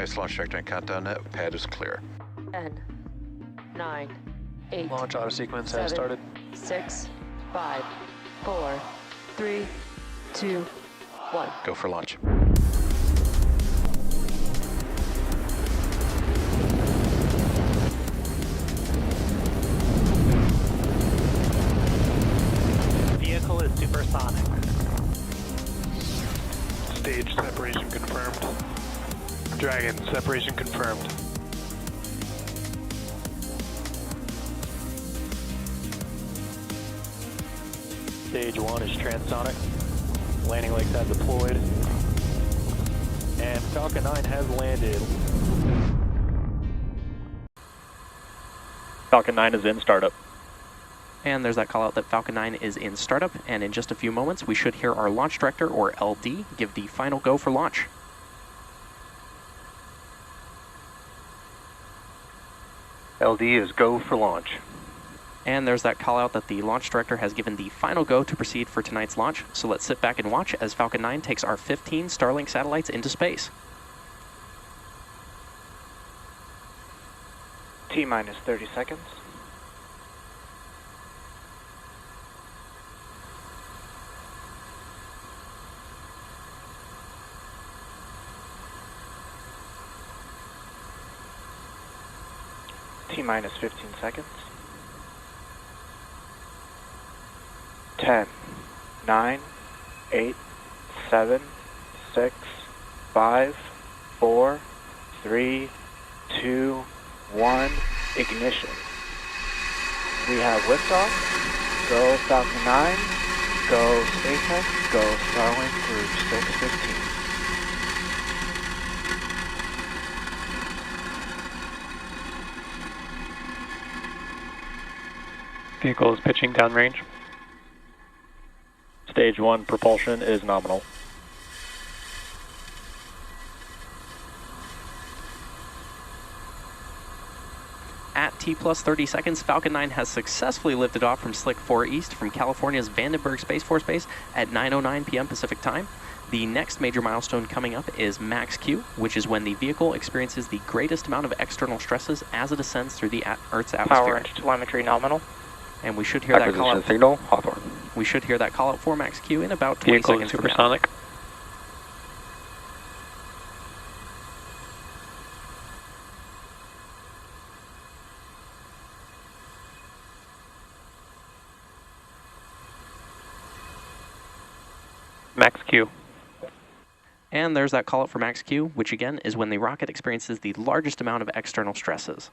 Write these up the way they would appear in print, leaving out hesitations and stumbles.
Base launch trajectory countdown net. Pad is clear. 10, 9, 8, Launch auto sequence 7, has started. 6, 5, 4, 3, 2, 1. Go for launch. Vehicle is supersonic. Stage separation confirmed. Dragon, separation confirmed. Stage 1 is transonic. Landing legs have deployed. And Falcon 9 has landed. Falcon 9 is in startup. And there's that call out that Falcon 9 is in startup, and in just a few moments we should hear our launch director, or LD, give the final go for launch. LD is go for launch. And there's that call out that the launch director has given the final go to proceed for tonight's launch, so let's sit back and watch as Falcon 9 takes our 15 Starlink satellites into space. T-minus 30 seconds. T-minus 15 seconds. 10, 9, 8, 7, 6, 5, 4, 3, 2, 1, ignition. We have liftoff. Go Falcon 9, go SpaceX, go Starlink Group 615. Vehicle is pitching downrange. Stage 1 propulsion is nominal. At T plus 30 seconds, Falcon 9 has successfully lifted off from Slick 4 East from California's Vandenberg Space Force Base at 9:09 p.m. Pacific Time. The next major milestone coming up is max Q, which is when the vehicle experiences the greatest amount of external stresses as it ascends through the Earth's atmosphere. Power and telemetry nominal. And we should hear that call out. Signal, Hawthorne. We should hear that call out for max Q in about 20 Vehicle seconds is from now. supersonic. Max Q. And there's that call out for max Q, which again is when the rocket experiences the largest amount of external stresses.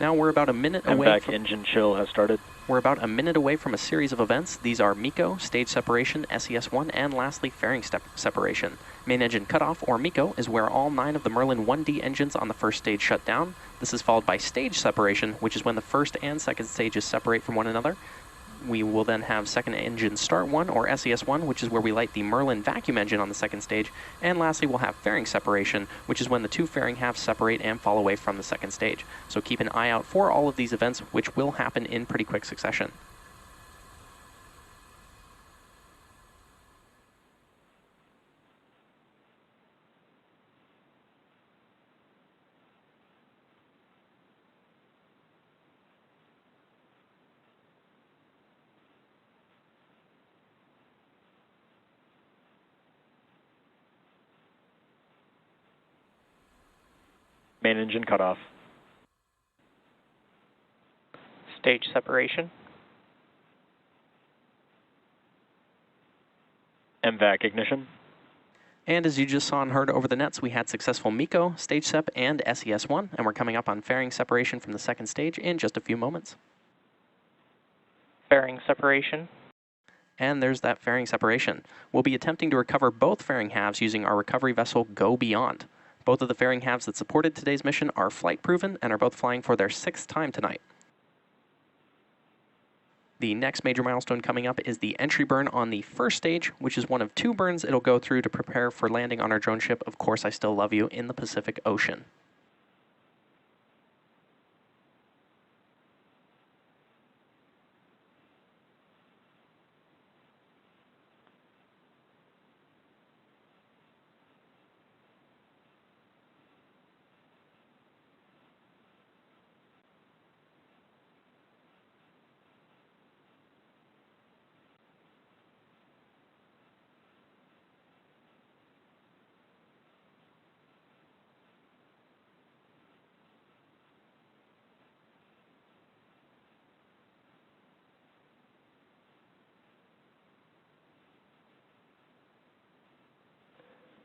Now we're about a minute away from... engine chill has started. We're about a minute away from a series of events. These are MECO, stage separation, SES-1, and lastly, fairing separation. Main engine cutoff, or MECO, is where all 9 of the Merlin 1D engines on the first stage shut down. This is followed by stage separation, which is when the first and second stages separate from one another. We will then have second engine start 1, or SES-1, which is where we light the Merlin vacuum engine on the second stage. And lastly, we'll have fairing separation, which is when the 2 fairing halves separate and fall away from the second stage. So keep an eye out for all of these events, which will happen in pretty quick succession. Main engine cutoff. Stage separation. MVAC ignition. And as you just saw and heard over the nets, we had successful MECO, stage sep, and SES-1, and we're coming up on fairing separation from the second stage in just a few moments. Fairing separation. And there's that fairing separation. We'll be attempting to recover both fairing halves using our recovery vessel Go Beyond. Both of the fairing halves that supported today's mission are flight proven and are both flying for their 6th time tonight. The next major milestone coming up is the entry burn on the first stage, which is one of 2 burns it'll go through to prepare for landing on our drone ship, Of Course I Still Love You, in the Pacific Ocean.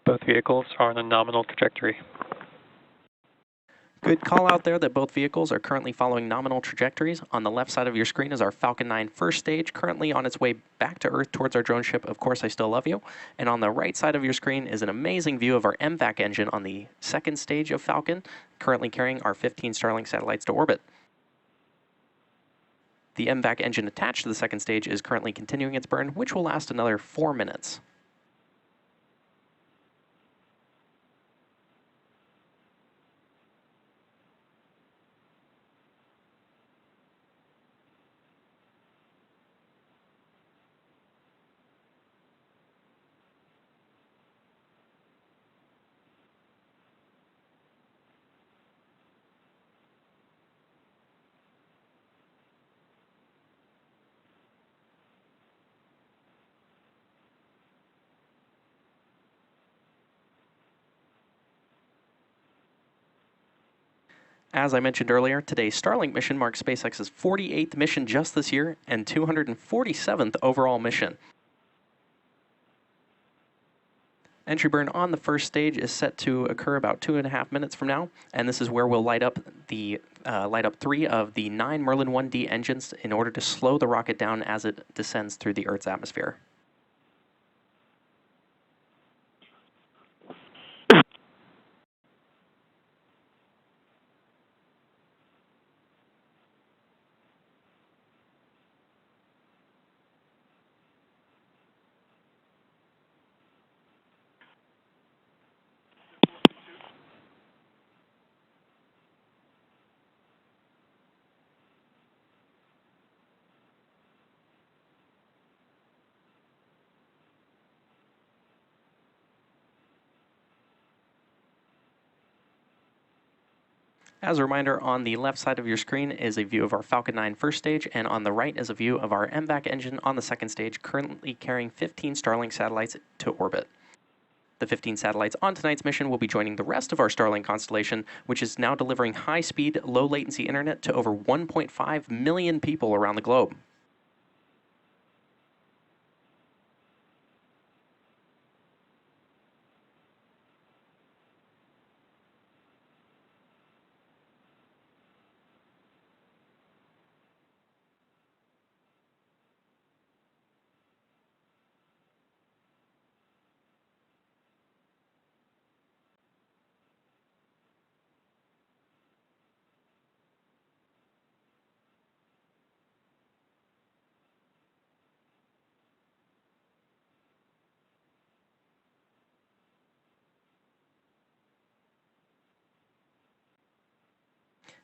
Both vehicles are on a nominal trajectory. Good call out there that both vehicles are currently following nominal trajectories. On the left side of your screen is our Falcon 9 first stage, currently on its way back to Earth towards our drone ship, Of Course I Still Love You. And on the right side of your screen is an amazing view of our MVAC engine on the second stage of Falcon, currently carrying our 15 Starlink satellites to orbit. The MVAC engine attached to the second stage is currently continuing its burn, which will last another 4 minutes. As I mentioned earlier, today's Starlink mission marks SpaceX's 48th mission just this year and 247th overall mission. Entry burn on the first stage is set to occur about 2.5 minutes from now, and this is where we'll light up 3 of the 9 Merlin 1D engines in order to slow the rocket down as it descends through the Earth's atmosphere. As a reminder, on the left side of your screen is a view of our Falcon 9 first stage, and on the right is a view of our MVAC engine on the second stage, currently carrying 15 Starlink satellites to orbit. The 15 satellites on tonight's mission will be joining the rest of our Starlink constellation, which is now delivering high-speed, low-latency internet to over 1.5 million people around the globe.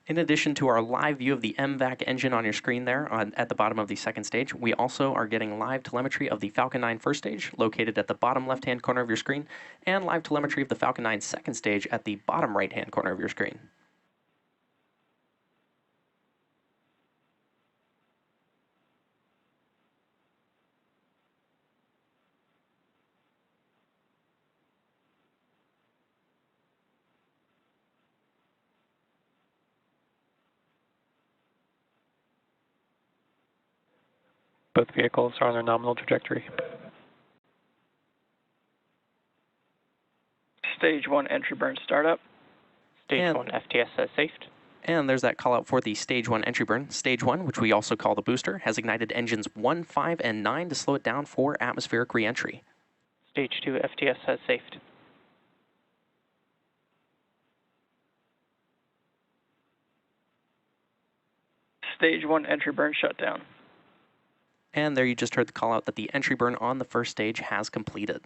In addition to our live view of the MVAC engine on your screen there at the bottom of the second stage, we also are getting live telemetry of the Falcon 9 first stage, located at the bottom left-hand corner of your screen, and live telemetry of the Falcon 9 second stage at the bottom right-hand corner of your screen. Both vehicles are on their nominal trajectory. Stage 1 entry burn startup. Stage 1 FTS says safed. And there's that call out for the Stage 1 entry burn. Stage 1, which we also call the booster, has ignited engines 1, 5, and 9 to slow it down for atmospheric re-entry. Stage 2 FTS says safed. Stage 1 entry burn shutdown. And there you just heard the call out that the entry burn on the first stage has completed.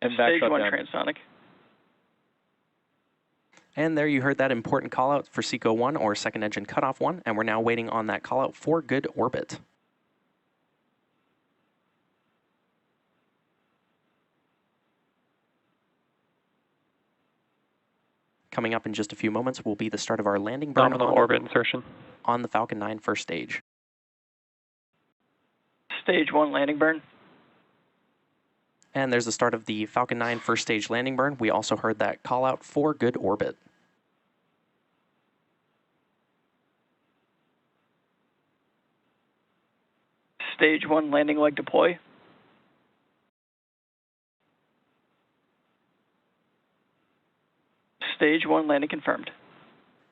And back Stage 1 shutdown. transonic. And there you heard that important call out for SECO 1 or second engine cutoff 1, and we're now waiting on that call out for good orbit. Coming up in just a few moments will be the start of our landing burn Nominal orbit insertion. on the Falcon 9 first stage. Stage 1 landing burn. And there's the start of the Falcon 9 first stage landing burn. We also heard that call out for good orbit. Stage 1 landing leg deploy. Stage 1 landing confirmed.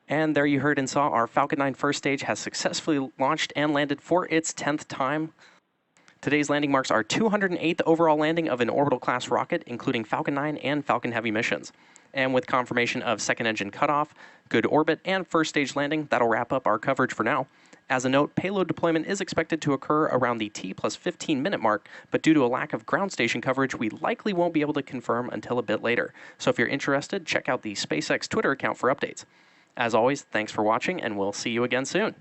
And there you heard and saw our Falcon 9 first stage has successfully launched and landed for its 10th time. Today's landing marks our 208th overall landing of an orbital class rocket, including Falcon 9 and Falcon Heavy missions. And with confirmation of second engine cutoff, good orbit, and first stage landing, that'll wrap up our coverage for now. As a note, payload deployment is expected to occur around the T plus 15 minute mark, but due to a lack of ground station coverage, we likely won't be able to confirm until a bit later. So if you're interested, check out the SpaceX Twitter account for updates. As always, thanks for watching, and we'll see you again soon.